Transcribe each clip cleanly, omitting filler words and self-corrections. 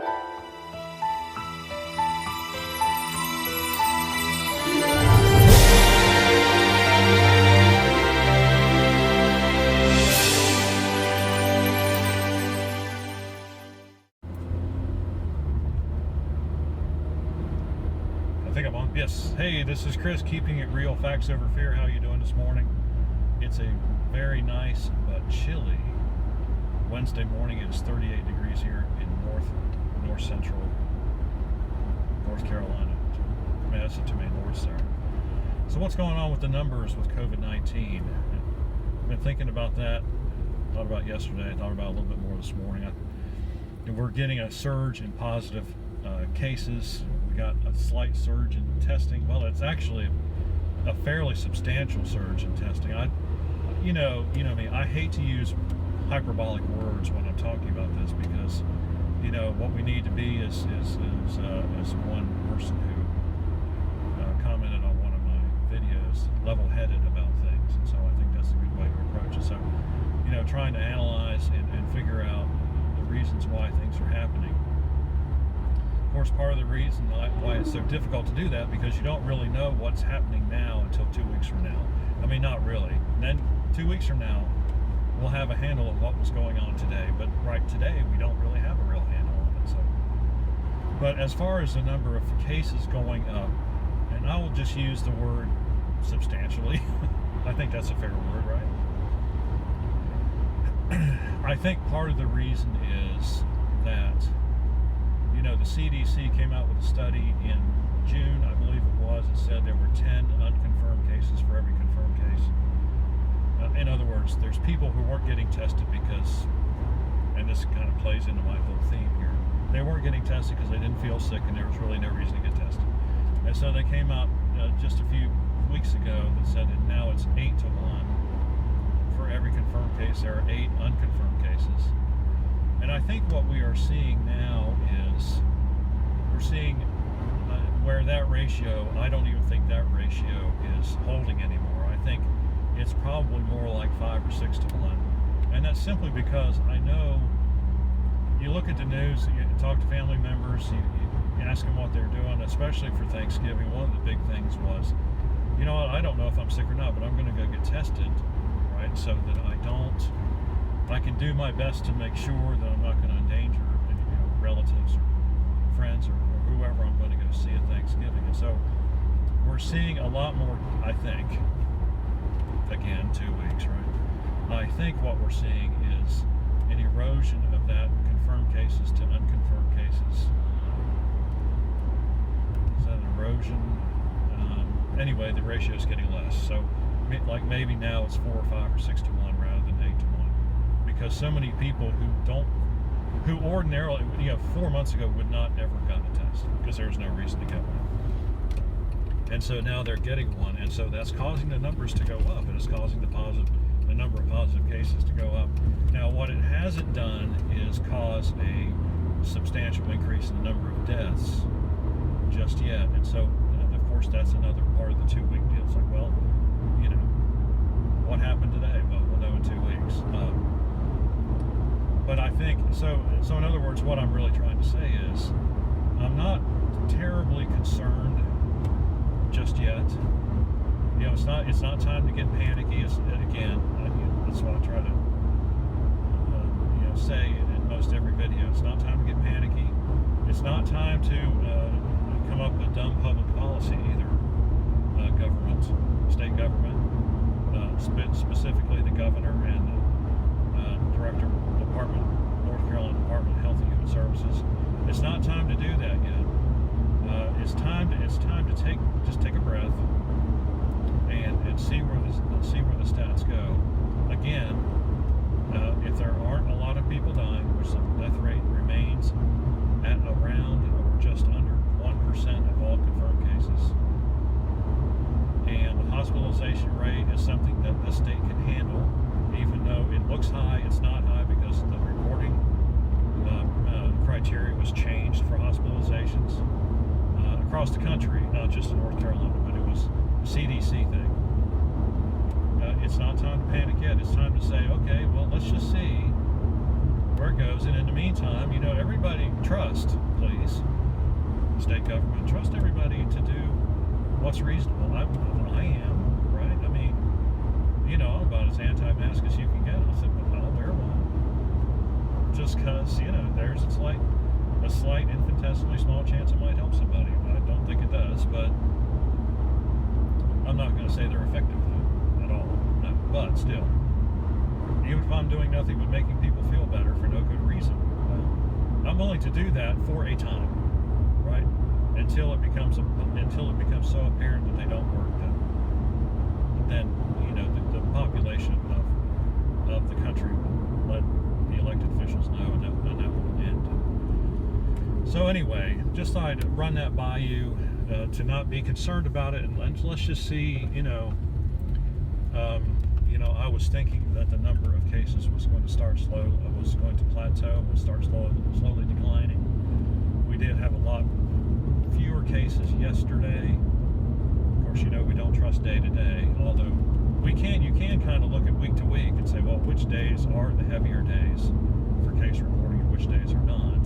I think I'm on. Yes. Hey, this is Chris, keeping it real, facts over fear. How you doing this morning? It's a very nice but chilly Wednesday morning. It is 38 degrees here in north central North Carolina. I mean, that's the two main norths there. So what's going on with the numbers with COVID-19? I've been thinking about that. Thought about yesterday. I thought about it a little bit more this morning. We're getting a surge in positive cases. We got a slight surge in testing. Well, it's actually a fairly substantial surge in testing. You know me. I hate to use hyperbolic words when I'm talking about this because, what we need to be is one person who commented on one of my videos, level-headed about things, and so I think that's a good way to approach it. So, trying to analyze and figure out the reasons why things are happening. Of course, part of the reason why it's so difficult to do that because you don't really know what's happening now until 2 weeks from now. I mean, not really. And then 2 weeks from now, we'll have a handle of what was going on today. But right today, we don't really have a real handle on it. So, but as far as the number of cases going up, and I will just use the word substantially. I think that's a fair word, right? I think part of the reason is that the CDC came out with a study in June, I believe it was. It said there were 10 unconfirmed cases for every confirmed case. In other words, there's people who weren't getting tested because, and this kind of plays into my whole theme here, they weren't getting tested because they didn't feel sick and there was really no reason to get tested. And so they came out just a few weeks ago that said that now it's 8 to 1. For every confirmed case, there are 8 unconfirmed cases. And I think what we are seeing now is we're seeing where that ratio, I don't even think that ratio is holding anymore. I think it's probably more like 5 or 6 to 1. And that's simply because I know you look at the news, you talk to family members, you ask them what they're doing, especially for Thanksgiving. One of the big things was, I don't know if I'm sick or not, but I'm going to go get tested, right? So that I can do my best to make sure that I'm not going to endanger relatives or friends or whoever I'm going to go see at Thanksgiving. And so we're seeing a lot more, I think, again, 2 weeks, right? I think what we're seeing is an erosion of that confirmed cases to unconfirmed cases. Is that an erosion? Anyway, the ratio is getting less. So like maybe now it's 4 or 5 or 6 to 1 rather than 8 to 1. Because so many people who ordinarily, 4 months ago would not ever have gotten a test because there was no reason to get one. And so now they're getting one, and so that's causing the numbers to go up, and it's causing the number of positive cases to go up. Now, what it hasn't done is cause a substantial increase in the number of deaths just yet. And so, of course, that's another part of the 2 week deal. It's like, well, what happened today? Well, we'll know in 2 weeks. But I think, so in other words, what I'm really trying to say is, I'm not terribly concerned just yet. It's not time to get panicky. Again, that's what I try to say in most every video. It's not time to get panicky. It's not time to come up with dumb public policy either. Government, state government, specifically the governor and the director of North Carolina Department of Health and Human Services. It's not time to do that yet. It's time to take a breath and see where the stats go. Again, if there aren't a lot of people dying, which the death rate remains at around or just under 1% of all confirmed cases, and the hospitalization rate is something that the state can handle, even though it looks high, it's not high because the reporting criteria was changed for hospitalizations across the country, not just in North Carolina, but it was a CDC thing. It's not time to panic yet. It's time to say, okay, well, let's just see where it goes. And in the meantime, everybody trust, please, state government, trust everybody to do what's reasonable. I am, right? I mean, I'm about as anti-mask as you can get. I said, well, I'll wear one. Just because, there's a slight infinitesimally small chance it might help somebody. I don't think it does, but I'm not going to say they're effective at all. No, but still, even if I'm doing nothing but making people feel better for no good reason, I'm willing to do that for a time, right? Until it becomes so apparent that they don't work, then the population of the country will let the elected officials know, and that will end. So anyway, just thought I'd run that by you, to not be concerned about it, and let's just see. I was thinking that the number of cases was going to start slow, was going to plateau, would start slowly declining. We did have a lot fewer cases yesterday. Of course, we don't trust day to day, although you can kind of look at week to week and say, well, which days are the heavier days for case reporting and which days are not.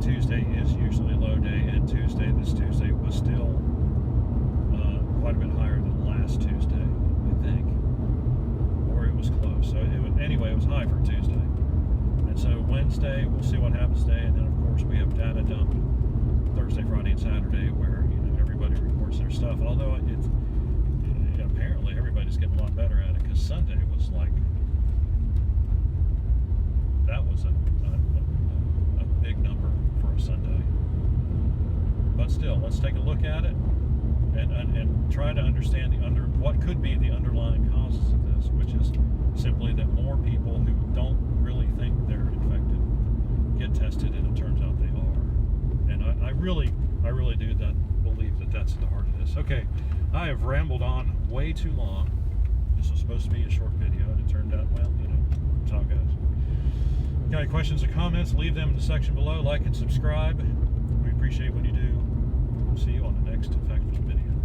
Tuesday is usually a low day, and this Tuesday was still quite a bit higher than last Tuesday, I think, or it was close. So anyway, it was high for Tuesday. And so Wednesday, we'll see what happens today, and then of course we have data dump Thursday, Friday, and Saturday, where everybody reports their stuff. Although it's apparently everybody's getting a lot better at it, because Sunday was that was a big number for a Sunday. But still, let's take a look at it and try to understand what could be the underlying causes of this, which is simply that more people who don't really think they're infected get tested, and it turns out they are. And I really do believe that that's the heart of this. Okay, I have rambled on way too long. This was supposed to be a short video, and it turned out, well, that's how it goes. Got any questions or comments, leave them in the section below. Like and subscribe. We appreciate when you do. We'll see you on the next Factors video.